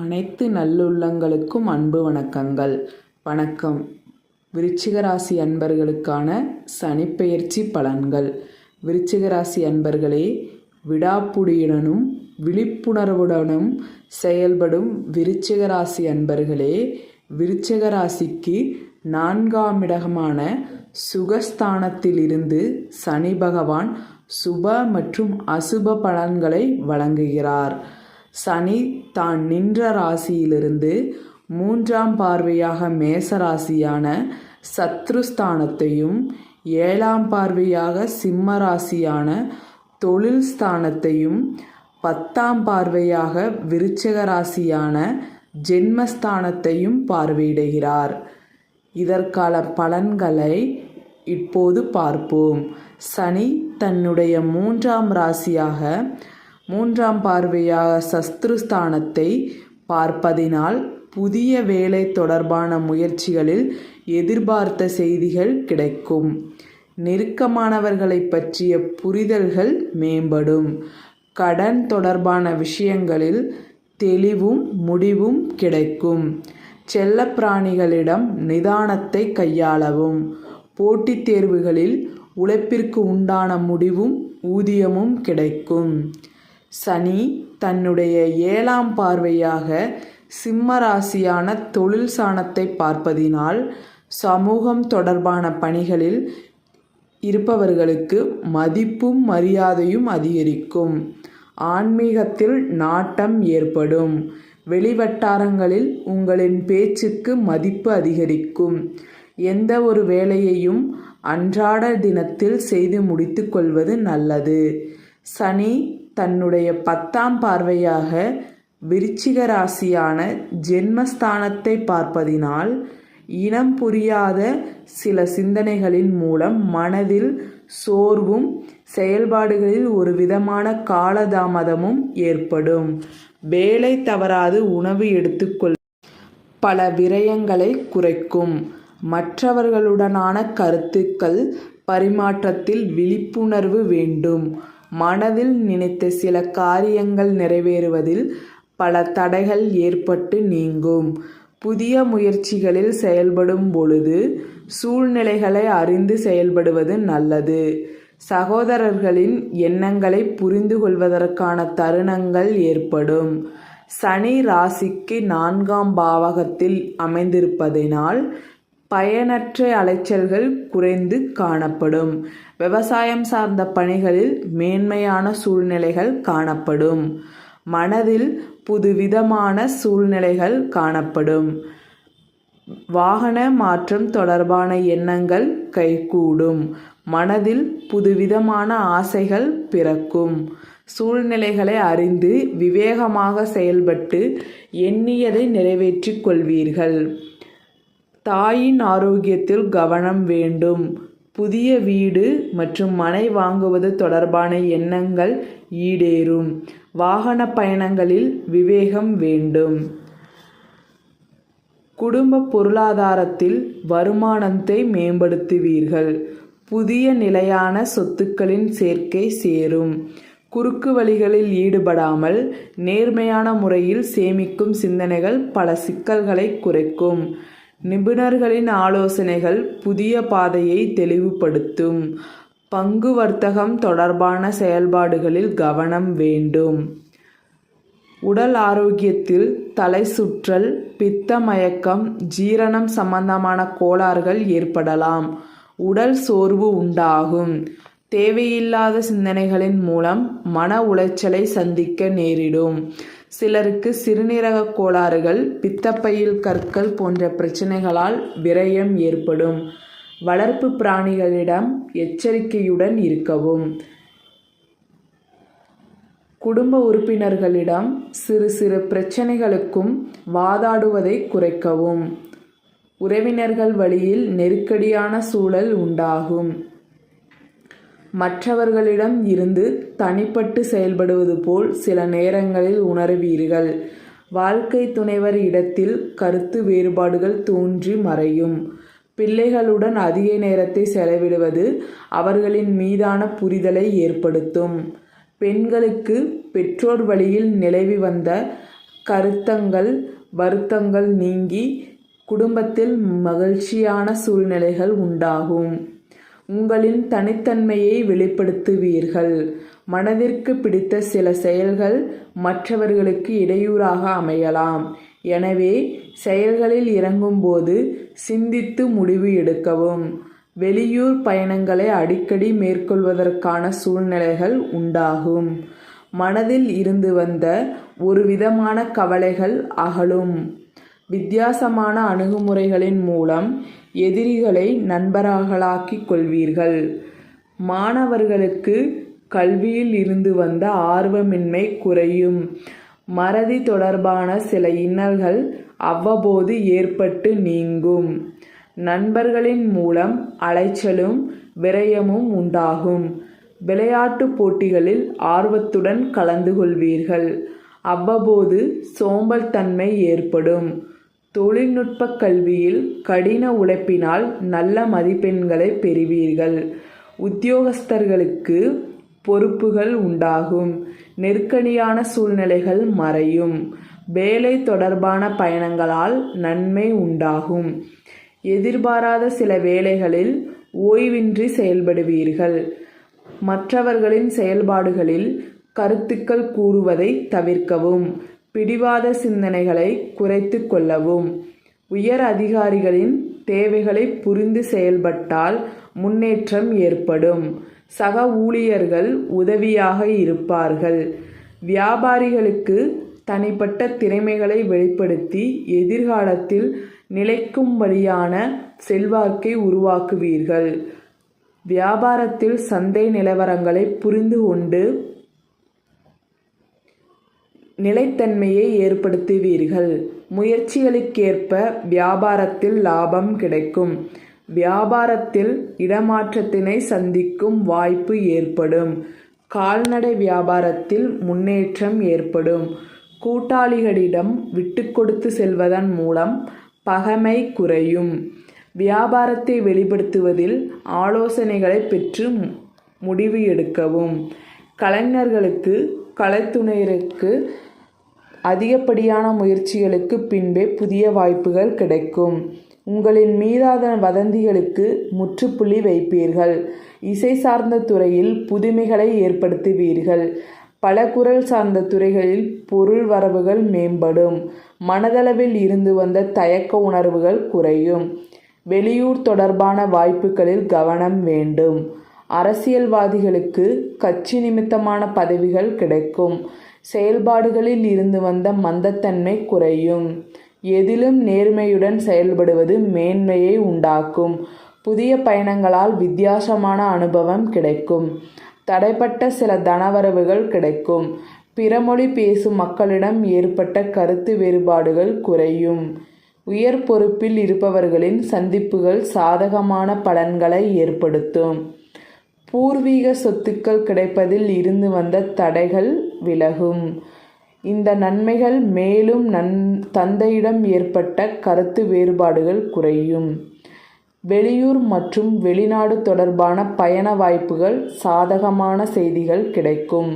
அனைத்து நல்லுள்ளங்களுக்கும் அன்பு வணக்கங்கள். வணக்கம். விருச்சிக ராசி அன்பர்களுக்கான சனிப்பெயர்ச்சி பலன்கள். விருச்சிக ராசி அன்பர்களே, விடாப்புடியுடனும் விழிப்புணர்வுடனும் செயல்படும் விருச்சிக ராசி அன்பர்களே, விருச்சிக ராசிக்கு 4ஆம் இடமான சுகஸ்தானத்திலிருந்து சனி பகவான் சுப மற்றும் அசுப பலன்களை வழங்குகிறார். சனி தான் நின்ற ராசியிலிருந்து 3ஆம் பார்வையாக மேச ராசியான சத்ருஸ்தானத்தையும் 7ஆம் பார்வையாக சிம்ம ராசியான தொழில் ஸ்தானத்தையும் 10ஆம் பார்வையாக விருச்சிக ராசியான ஜென்மஸ்தானத்தையும் பார்வையிடுகிறார். இதற்கான பலன்களை இப்போது பார்ப்போம். சனி தன்னுடைய 3ஆம் ராசியாக 3ஆம் பார்வையாக சத்ருஸ்தானத்தை பார்ப்பதினால் புதிய வேலை தொடர்பான முயற்சிகளில் எதிர்பார்த்த செய்திகள் கிடைக்கும். நெருக்கமானவர்களை பற்றிய புரிதல்கள் மேம்படும். கடன் தொடர்பான விஷயங்களில் தெளிவும் முடிவும் கிடைக்கும். செல்லப்பிராணிகளிடம் நிதானத்தை கையாளவும். போட்டித் தேர்வுகளில் உழைப்பிற்கு உண்டான முடிவும் ஊதியமும் கிடைக்கும். சனி தன்னுடைய 7ஆம் பார்வையாக சிம்ம ராசியான தொழில் ஸ்தானத்தை பார்ப்பதினால் சமூகம் தொடர்பான பணிகளில் இருப்பவர்களுக்கு மதிப்பும் மரியாதையும் அதிகரிக்கும். ஆன்மீகத்தில் நாட்டம் ஏற்படும். வெளிவட்டாரங்களில் உங்களின் பேச்சுக்கு மதிப்பு அதிகரிக்கும். எந்த ஒரு வேலையையும் அன்றாட தினத்தில் செய்து முடித்து கொள்வது நல்லது. சனி தன்னுடைய 10ஆம் பார்வையாக விருச்சிக ராசியான ஜென்மஸ்தானத்தை பார்ப்பதினால் இனம் புரியாத சில சிந்தனைகளின் மூலம் மனதில் சோர்வும் செயல்பாடுகளில் ஒரு விதமான காலதாமதமும் ஏற்படும். வேலை தவறாது உணவு எடுத்துக்கொள் பல விரயங்களை குறைக்கும். மற்றவர்களுடனான கருத்துக்கள் பரிமாற்றத்தில் விழிப்புணர்வு வேண்டும். மனதில் நினைத்த சில காரியங்கள் நிறைவேறுவதில் பல தடைகள் ஏற்பட்டு நீங்கும். புதிய முயற்சிகளில் செயல்படும் பொழுது சூழ்நிலைகளை அறிந்து செயல்படுவது நல்லது. சகோதரர்களின் எண்ணங்களை புரிந்து கொள்வதற்கான தருணங்கள் ஏற்படும். சனி ராசிக்கு 4ஆம் பாவகத்தில் அமைந்திருப்பதினால் பயனற்ற அலைச்சல்கள் குறைந்து காணப்படும். விவசாயம் சார்ந்த பணிகளில் மேன்மையான சூழ்நிலைகள் காணப்படும். மனதில் புதுவிதமான சூழ்நிலைகள் காணப்படும். வாகன மாற்றம் தொடர்பான எண்ணங்கள் கைகூடும். மனதில் புதுவிதமான ஆசைகள் பிறக்கும். சூழ்நிலைகளை அறிந்து விவேகமாக செயல்பட்டு எண்ணியதை நிறைவேற்றிக் கொள்வீர்கள். தாயின் ஆரோக்கியத்தில் கவனம் வேண்டும். புதிய வீடு மற்றும் மனை வாங்குவது தொடர்பான எண்ணங்கள் ஈடேறும். வாகன பயணங்களில் விவேகம் வேண்டும். குடும்ப பொருளாதாரத்தில் வருமானத்தை மேம்படுத்துவீர்கள். புதிய நிலையான சொத்துக்களின் சேர்க்கை சேரும். குறுக்கு வழிகளில் ஈடுபடாமல் நேர்மையான முறையில் சேமிக்கும் சிந்தனைகள் பல சிக்கல்களை குறைக்கும். நிபுணர்களின் ஆலோசனைகள் புதிய பாதையை தெளிவுபடுத்தும். பங்கு வர்த்தகம் தொடர்பான செயல்பாடுகளில் கவனம் வேண்டும். உடல் ஆரோக்கியத்தில் தலை சுற்றல், பித்த மயக்கம், ஜீரணம் சம்பந்தமான கோளாறுகள் ஏற்படலாம். உடல் சோர்வு உண்டாகும். தேவையில்லாத சிந்தனைகளின் மூலம் மன உளைச்சலை சந்திக்க நேரிடும். சிலருக்கு சிறுநீரக கோளாறுகள், பித்தப்பையில் கற்கள் போன்ற பிரச்சனைகளால் விரயம் ஏற்படும். வளர்ப்பு பிராணிகளிடம் எச்சரிக்கையுடன் இருக்கவும். குடும்ப உறுப்பினர்களிடம் சிறு சிறு பிரச்சனைகளுக்கும் வாதாடுவதை குறைக்கவும். உறவினர்கள் வழியில் நெருக்கடியான சூழல் உண்டாகும். மற்றவர்களிடம் இருந்து தனிப்பட்டு செயல்படுவது போல் சில நேரங்களில் உணர்வீர்கள். வாழ்க்கை துணைவர் இடத்தில் கருத்து வேறுபாடுகள் தோன்றி மறையும். பிள்ளைகளுடன் அதிக நேரத்தை செலவிடுவது அவர்களின் மீதான புரிதலை ஏற்படுத்தும். பெண்களுக்கு பெற்றோர் வழியில் நிலவி வந்த கருத்தங்கள் வருத்தங்கள் நீங்கி குடும்பத்தில் மகிழ்ச்சியான சூழ்நிலைகள் உண்டாகும். உங்களின் தனித்தன்மையை வெளிப்படுத்துவீர்கள். மனதிற்கு பிடித்த சில செயல்கள் மற்றவர்களுக்கு இடையூறாக அமையலாம். எனவே செயல்களில் இறங்கும்போது சிந்தித்து முடிவு எடுக்கவும். வெளியூர் பயணங்களை அடிக்கடி மேற்கொள்வதற்கான சூழ்நிலைகள் உண்டாகும். மனதில் இருந்து வந்த ஒரு விதமான கவலைகள் அகலும். வித்தியாசமான அணுகுமுறைகளின் மூலம் எதிரிகளை நண்பர்களாக்கிக் கொள்வீர்கள். மாணவர்களுக்கு கல்வியில் இருந்து வந்த ஆர்வமின்மை குறையும். மறதி தொடர்பான சில இன்னல்கள் அவ்வப்போது ஏற்பட்டு நீங்கும். நண்பர்களின் மூலம் அலைச்சலும் விரயமும் உண்டாகும். விளையாட்டு போட்டிகளில் ஆர்வத்துடன் கலந்து கொள்வீர்கள். அவ்வப்போது சோம்பல் தன்மை ஏற்படும். தொழில்நுட்ப கல்வியில் கடின உழைப்பினால் நல்ல மதிப்பெண்களை பெறுவீர்கள். உத்தியோகஸ்தர்களுக்கு பொறுப்புகள் உண்டாகும். நெருக்கடியான சூழ்நிலைகள் மறையும். வேலை தொடர்பான பயணங்களால் நன்மை உண்டாகும். எதிர்பாராத சில வேளைகளில் ஓய்வின்றி செயல்படுவீர்கள். மற்றவர்களின் செயல்பாடுகளில் கருத்துக்கள் கூறுவதை தவிர்க்கவும். பிடிவாத சிந்தனைகளை குறைத்து கொள்ளவும். உயர் அதிகாரிகளின் தேவைகளை புரிந்து செயல்பட்டால் முன்னேற்றம் ஏற்படும். சக ஊழியர்கள் உதவியாக இருப்பார்கள். வியாபாரிகளுக்கு தனிப்பட்ட திறமைகளை வெளிப்படுத்தி எதிர்காலத்தில் நிலைக்கும்படியான செல்வாக்கை உருவாக்குவீர்கள். வியாபாரத்தில் சந்தை நிலவரங்களை புரிந்து கொண்டு நிலைத்தன்மையை ஏற்படுத்துவீர்கள். முயற்சிகளுக்கேற்ப வியாபாரத்தில் லாபம் கிடைக்கும். வியாபாரத்தில் இடமாற்றத்தினை சந்திக்கும் வாய்ப்பு ஏற்படும். கால்நடை வியாபாரத்தில் முன்னேற்றம் ஏற்படும். கூட்டாளிகளிடம் விட்டு கொடுத்து செல்வதன் மூலம் பகைமை குறையும். வியாபாரத்தை வெளிப்படுத்துவதில் ஆலோசனைகளை பெற்று முடிவு எடுக்கவும். கலைஞர்களுக்கு கலைத்துறையினருக்கு அதிகப்படியான முயற்சிகளுக்கு பின்பே புதிய வாய்ப்புகள் கிடைக்கும். உங்களின் மீதான வதந்திகளுக்கு முற்றுப்புள்ளி வைப்பீர்கள். இசை சார்ந்த துறையில் புதுமைகளை ஏற்படுத்துவீர்கள். பல குரல் சார்ந்த துறைகளில் பொருள் வரவுகள் மேம்படும். மனதளவில் இருந்து வந்த தயக்க உணர்வுகள் குறையும். வெளியூர் தொடர்பான வாய்ப்புகளில் கவனம் வேண்டும். அரசியல்வாதிகளுக்கு கட்சி நிமித்தமான பதவிகள் கிடைக்கும். செயல்பாடுகளில் இருந்து வந்த மந்தத்தன்மை குறையும். எதிலும் நேர்மையுடன் செயல்படுவது மேன்மையை உண்டாக்கும். புதிய பயணங்களால் வித்தியாசமான அனுபவம் கிடைக்கும். தடைப்பட்ட சில தனவரவுகள் கிடைக்கும். பிறமொழி பேசும் மக்களிடம் ஏற்பட்ட கருத்து வேறுபாடுகள் குறையும். உயர் பொறுப்பில் இருப்பவர்களின் சந்திப்புகள் சாதகமான பலன்களை ஏற்படுத்தும். பூர்வீக சொத்துக்கள் கிடைப்பதில் இருந்து வந்த தடைகள் விலகும். இந்த நன்மைகள் மேலும் தந்தையிடம் ஏற்பட்ட கருத்து வேறுபாடுகள் குறையும். வெளியூர் மற்றும் வெளிநாடு தொடர்பான பயண வாய்ப்புகள் சாதகமான செய்திகள் கிடைக்கும்.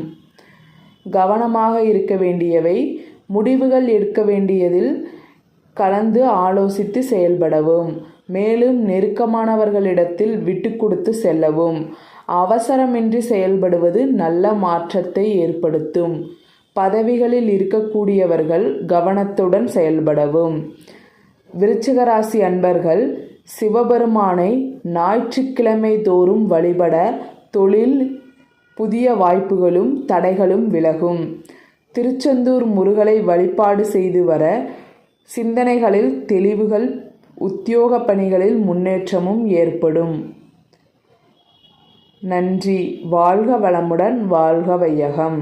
கவனமாக இருக்க வேண்டியவை: முடிவுகள் எடுக்க வேண்டியதில் கலந்து ஆலோசித்து செயல்படவும். மேலும் நெருக்கமானவர்களிடத்தில் விட்டு கொடுத்து செல்லவும். அவசரமின்றி செயல்படுவது நல்ல மாற்றத்தை ஏற்படுத்தும். பதவிகளில் இருக்கக்கூடியவர்கள் கவனத்துடன் செயல்படவும். விருச்சிக ராசி அன்பர்கள் சிவபெருமானை ஞாயிற்றுக்கிழமை தோறும் வழிபட தொழில் புதிய வாய்ப்புகளும் தடைகளும் விலகும். திருச்செந்தூர் முருகனை வழிபாடு செய்து வர சிந்தனைகளில் தெளிவுகள், உத்தியோக பணிகளில் முன்னேற்றமும் ஏற்படும். நன்றி. வாழ்க வளமுடன், வாழ்க வையகம்.